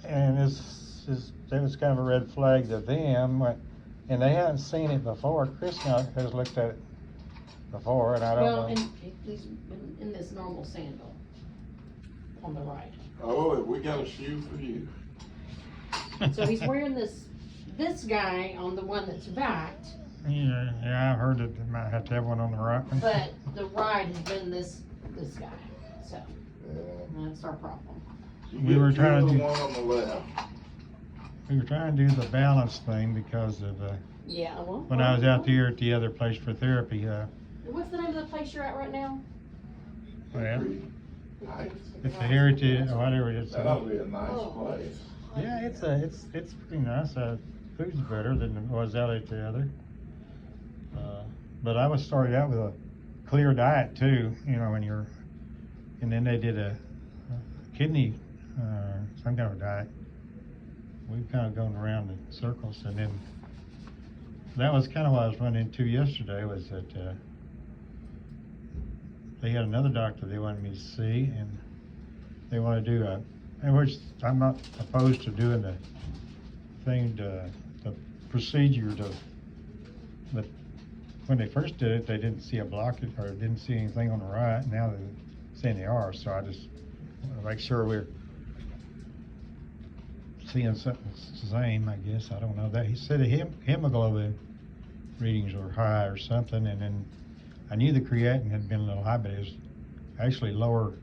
and that was kind of a red flag to them, and they hadn't seen it before. Chris has looked at it before, and I don't Well, know. and he's in this normal sandal on the right. Oh, we got a shoe for you. So he's wearing this guy on the one that's backed, Yeah, I heard that they might have to have one on the right. but the ride has been this guy, so Yeah. that's our problem. We were trying to the do- one on the left. We were trying to do the balance thing because of, Yeah, well. when I was out there at the other place for therapy, What's the name of the place you're at right now? well, Nice. it's a heritage, or whatever it is. That'll be a nice Oh. place. Yeah, it's pretty nice. Food's better than it was out at the other. But I was started out with a clear diet too, and then they did a kidney, some kind of diet. We've kind of gone around in circles, and then that was kind of what I was running into yesterday, was that they had another doctor they wanted me to see, and they want to do and which I'm not opposed to doing the thing, the procedure but when they first did it, they didn't see a blockage or didn't see anything on the right. Now they're saying they are, so I just want to make sure we're seeing something the same, I guess. I don't know that. He said the hemoglobin readings were high or something, and then I knew the creatinine had been a little high, but it was actually lower.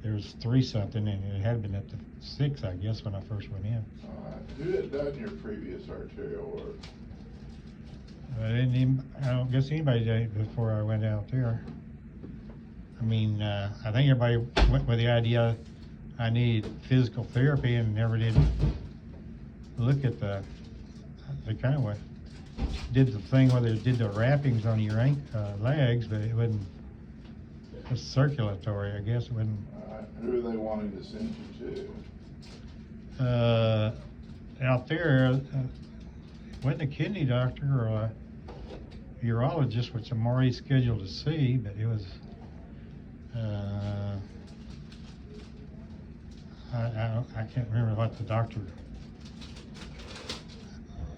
There was 3 something, and it had been up to 6, I guess, when I first went in. All right. Who had done your previous arterial work? I don't guess anybody did it before I went out there. I mean, I think everybody went with the idea I needed physical therapy and never did look at they kind of did the thing where they did the wrappings on your legs, but it wasn't circulatory, I guess. It wasn't. All right. Who are they wanting to send you Out there, wasn't a kidney doctor or a urologist, which I'm already scheduled to see, but it was, I can't remember what the doctor,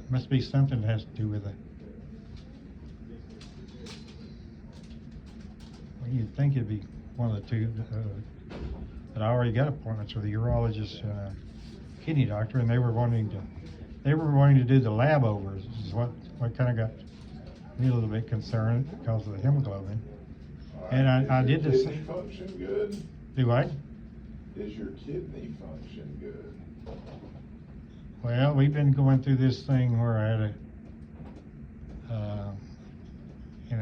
must be something that has to do with it. Well, you'd think it'd be one of the two, but I already got appointments with a urologist, kidney doctor, and they were wanting to do the lab overs. This is what kind of got me a little bit concerned because of the hemoglobin. to? And I did this. Is your kidney function good? Do I? Is your kidney function good? Well, we've been going through this thing where I had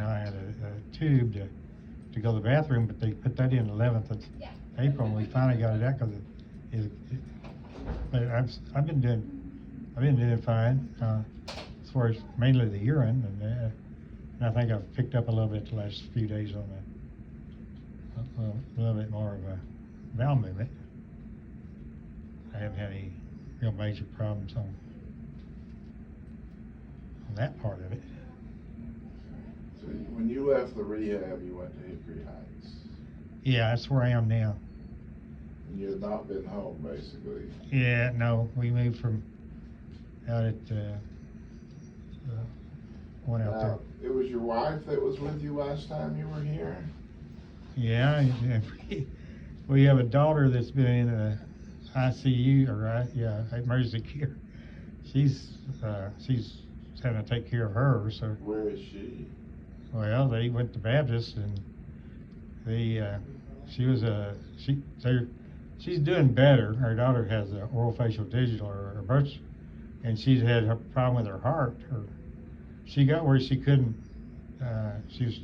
I had a tube to go to the bathroom, but they put that in 11th of April, and we finally got it out because but I've been doing fine as far as mainly the urine, and I think I've picked up a little bit the last few days on a little bit more of a bowel movement. I haven't had any real major problems on that part of it. So when you left the rehab, you went to Hickory Heights, Yeah, that's where I am now. and you have not been home, basically. Yeah, no, we moved from out at one out there. Now, it was your wife that was with you last time you were here? Yeah, and we have a daughter that's been in ICU or emergency care. She's having to take care of her. So Where is she? well, they went to Baptist, and she's doing better. Her daughter has a oral-facial digital or birth, and she's had a problem with her heart. She got where she couldn't. She was.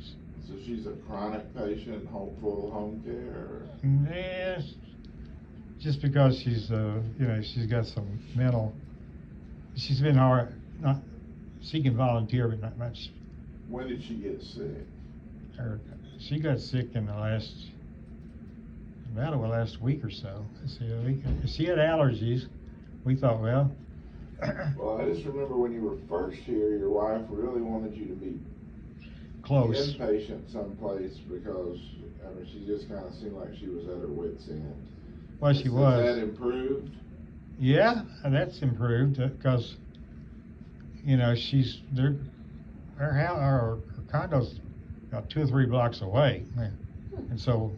So she's a chronic patient, full home care? Yeah, just because she's she's got some mental. She's been hard. She can volunteer, but not much. When did she get sick? She got sick in the last week or so. She had allergies. We thought, well. Well, I just remember when you were first here, your wife really wanted you to be Close. inpatient someplace because she just kind of seemed like she was at her wit's end. Well, she was. Has that improved? Yeah, and that's improved, because, you know, her house, her condo's about 2 or 3 blocks away. And so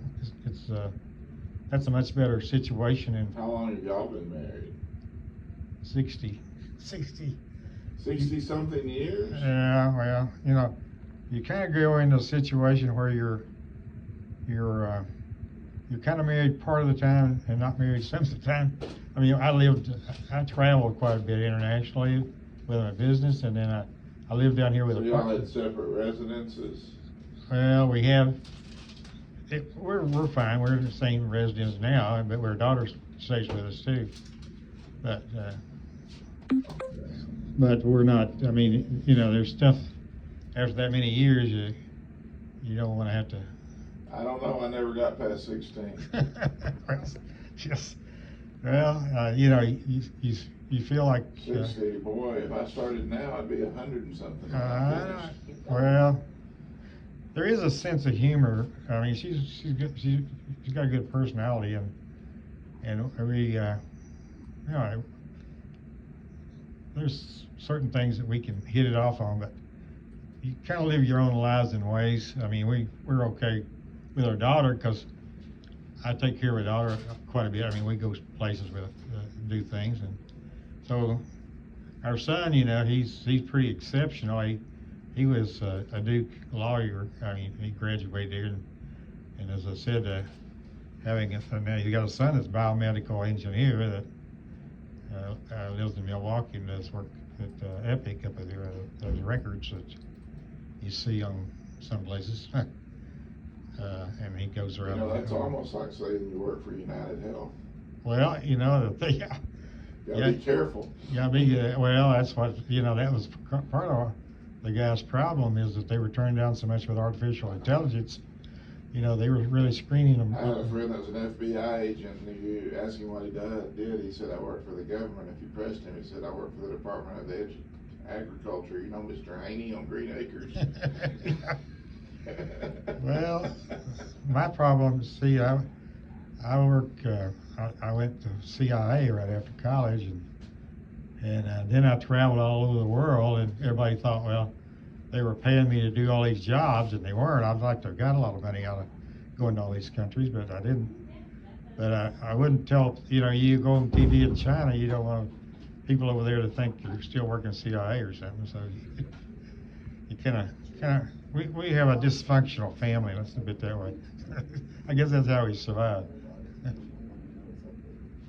that's a much better situation in How long have y'all been married? 60. 60-something years? Yeah, well, you know, you kind of go into a situation where you're kind of married part of the time and not married some of the time. I mean, I traveled quite a bit internationally with my business, and then I lived down here with So a y'all partner. had separate residences? Well, we're fine. We're in the same residence now, but our daughter stays with us too. But we're not. I mean, you know, there's stuff after that many years you don't want to have to. I don't know, I never got past 16. You know, you feel like. 60, boy, if I started now, I'd be 100 and something. when I finished. Well, there is a sense of humor. I mean, she's good. She's got a good personality, and we, you know, there's certain things that we can hit it off on, but you kind of live your own lives in ways. I mean, we're okay with our daughter because I take care of our daughter quite a bit. I mean, we go places with do things, and so our son, you know, he's pretty exceptional. He was a Duke lawyer. I mean, he graduated there, and as I said, now you got a son that's a biomedical engineer that lives in Milwaukee and does work at Epic up there. Those records that you see on some places, and he goes You around. know, that's almost like saying you work for United Health. Well, you know, yeah. Gotta be careful. Yeah, well, that's what, you know, that was part of the guy's problem, is that they were turning down so much with artificial intelligence. You know, they were really screening them. I had a friend that was an FBI agent, and you asked him what he did, he said, I work for the government. If you pressed him, he said, I work for the Department of Agriculture. You know Mr. Haney on Green Acres? Well, my problem, see, I went to CIA right after college, and then I traveled all over the world, and everybody thought, well, they were paying me to do all these jobs, and they weren't. I'd like to have got a lot of money out of going to all these countries, but I didn't. But I wouldn't tell, you know, you go on TV in China, you don't want people over there to think you're still working CIA or something, so you kind of, we have a dysfunctional family, let's put it that way. I guess that's how we survive.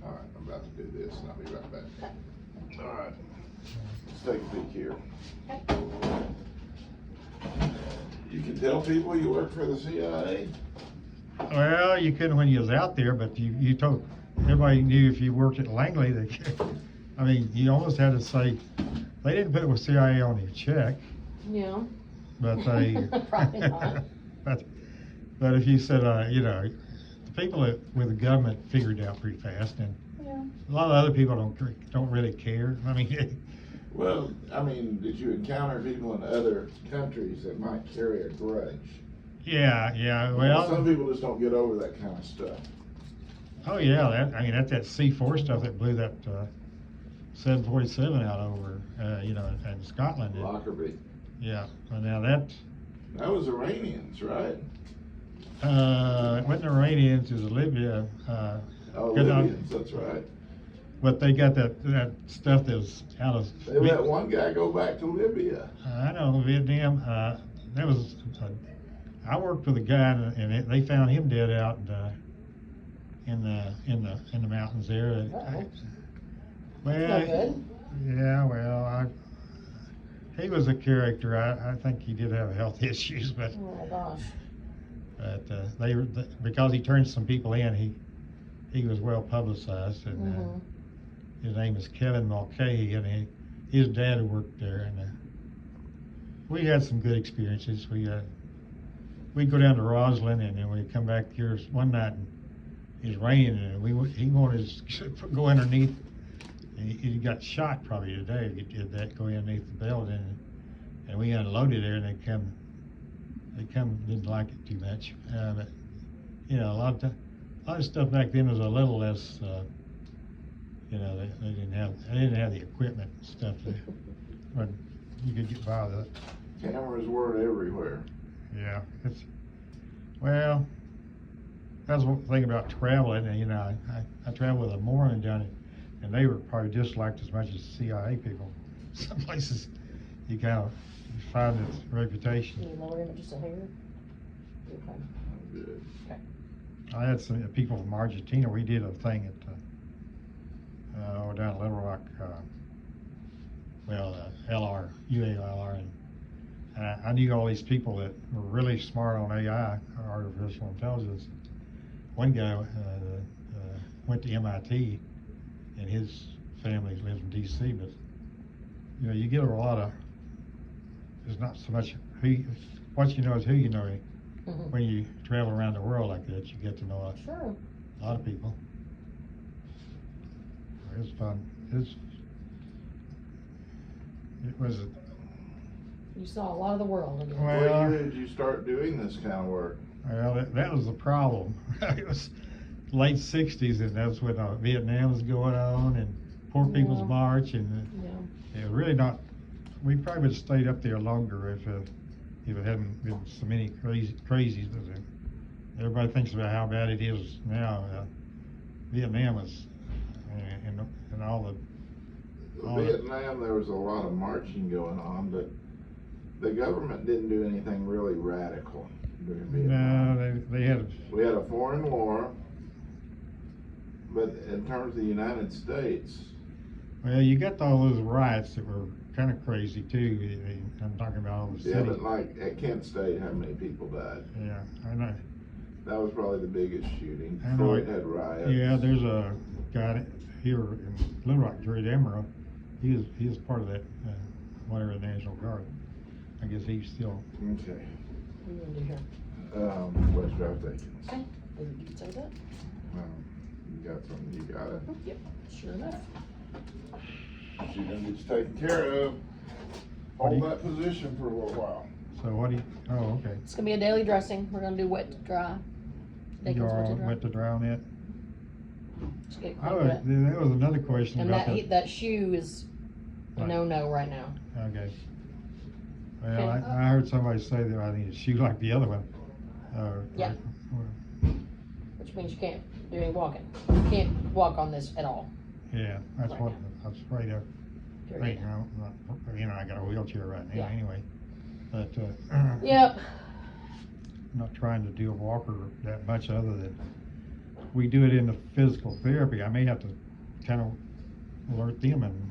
All right, I'm about to do this, and I'll be right back. All right, let's take a peek here. You can tell people you work for the CIA? Well, you couldn't when you was out there, but you told, everybody knew if you worked at Langley, I mean, you almost had to say, they didn't put it with CIA on your check, Yeah. but they. Probably not. But if you said, you know, the people with the government figured it out pretty fast, and Yeah. a lot of other people don't really care. I mean, Well, I mean, did you encounter people in other countries that might carry a grudge? yeah, Some well, people just don't get over that kind of stuff. oh yeah, that's that C4 stuff that blew that 747 out over, you know, in Scotland. Lockerbie. Yeah, well, now that. That was Iranians, right? It wasn't Iranians, it was Libya. Oh, Good on- Libyans, that's right. But they got that stuff that was out of. They let one guy go back to Libya. I know, Vietnam. That was. I worked with a guy, and they found him dead out in the mountains there. Uh-oh. Well, That's not good. yeah, well, he was a character. I think he did have health issues, but. Oh my gosh. But because he turned some people in, he was well publicized, and Mhm. his name is Kevin Mulcahy, and his dad had worked there, and we had some good experiences. We'd go down to Roslyn, and then we'd come back here one night, and it was raining, and he wanted to go underneath, and he got shot probably today if he did that, go underneath the building, and we unloaded there, and they didn't like it too much, but you know, a lot of stuff back then was a little less, you know, they didn't have the equipment and stuff that, but you could get by with it. Cameras were everywhere. Yeah, well, that's one thing about traveling, and you know, I traveled with a Mormon down it, and they were probably disliked as much as CIA people. Some places, you find its Can reputation. you lower him just a hair? Okay. Good. I had some people from Argentina. We did a thing at down at Little Rock, UALR, and I knew all these people that were really smart on AI, artificial intelligence. One guy went to MIT, and his family lives in D.C. But you know, you get a lot of. There's not so much what you know is who you know. Mhm. When you travel around the world like that, you get to know Sure. a lot of people. It was fun. It was. You saw a lot of the world again. Well- What year did you start doing this kind of work? Well, that was the problem. It was late '60s, and that's when Vietnam was going on, and Poor People's Yeah. March, and Yeah. it was really not. We probably would have stayed up there longer if it hadn't been so many crazies. Everybody thinks about how bad it is now. Vietnam was, and all the. Vietnam, there was a lot of marching going on, but the government didn't do anything really radical during Vietnam. No, they had. We had a foreign war, but in terms of the United States, Well, you got all those riots that were kind of crazy too. I'm talking about all the yeah, city. but like at Kent State, how many people died? Yeah, I know. That was probably the biggest shooting. I know. Detroit had riots. Yeah, there's a guy here in Little Rock, Jerry Emerald. He was part of that, whatever, the National Guard. I guess he's still. Okay. What are you gonna do here? West Drive Dickens. Okay. Did you say that? You got something, you got it. Yep. Sure enough. She's gonna get you taken care of. Hold that position for a little while. So what do you? Oh, okay. It's gonna be a daily dressing. We're gonna do wet to dry. You Dickens all went to dry on it. Just get it Oh, cleaned up. there was another question And about that shoe is a Right. no right now. Okay. Well, Okay. I heard somebody say that I need a shoe like the other one. Yeah. Which means you can't do any walking. You can't walk on this at all. Yeah, that's Right what now. I was afraid of. Period. I got a wheelchair right now Yeah. anyway. But Yep. I'm not trying to do a walker that much other than we do it in the physical therapy. I may have to kind of alert them, and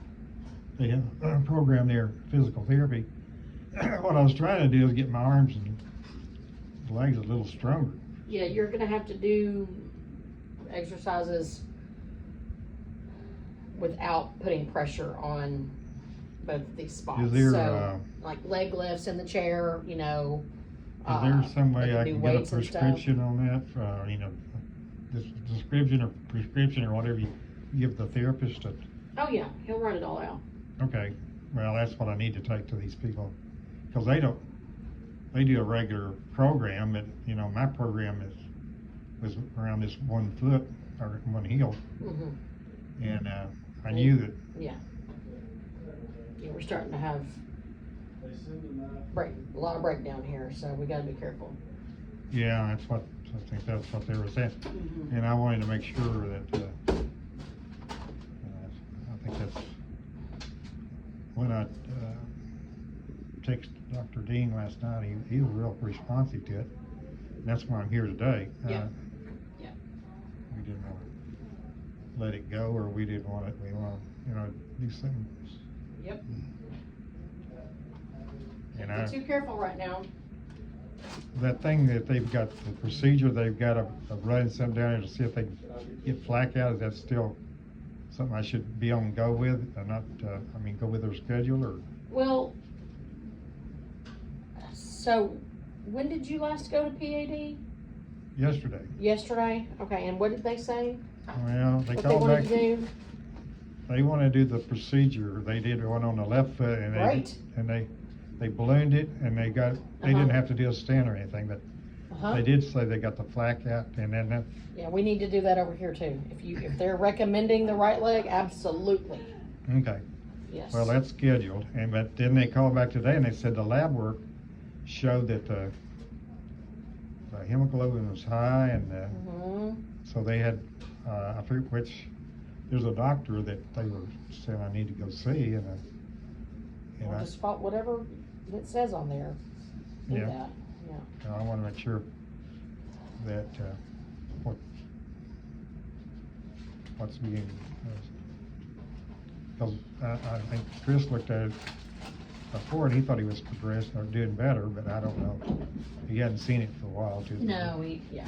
they have a program there, physical therapy. What I was trying to do is get my arms and legs a little stronger. Yeah, you're gonna have to do exercises without putting pressure on both of these spots. Is there, So, like leg lifts in the chair, you know. Is there some way they I do can get a weights and stuff. prescription on that, this prescription or whatever you give the therapist to? Oh, yeah, he'll write it all out. Okay, well, that's what I need to take to these people, because they do a regular program, but, you know, my program was around this 1 foot, or 1 heel, Mm-hmm. and, I knew that, Yeah, we're starting to have a lot of breakdown here, so we gotta be careful. yeah, I think that's what they were saying, Mm-hmm. and I wanted to make sure that, I think that's, when I, texted Dr. Dean last night, he was real responsive to it, and that's why I'm here today. Yeah. Yeah. We didn't want to let it go, or we didn't want it, we want to, do something. Yep. And Be too careful right now. that thing that they've got, the procedure, they've got to run something down there to see if they can get flack out, is that still something I should be on go with, and not, go with their schedule, or? Well, so when did you last go to PAD? Yesterday. Yesterday? Okay, and what did they say? Well, they What they called wanted back, to do? they want to do the procedure, they did one on the left foot, and Right. they ballooned it, and they didn't Uh-huh. have to do a stent or anything, but Uh-huh. They did say they got the flak out, and then, Yeah, we need to do that over here too. If they're recommending the right leg, absolutely, okay. yes. Well, that's scheduled, but then they called back today and they said the lab work showed that the hemoglobin was high, and Mhm. so they had, I forget which, there's a doctor that they were saying I need to go see, and Or I, just follow whatever it says on there. Do Yeah. that, yeah. and I wanna make sure that, what's being, cause I think Chris looked at it before and he thought he was progressing or doing better, but I don't know. He hadn't seen it for a while, too. No, yeah.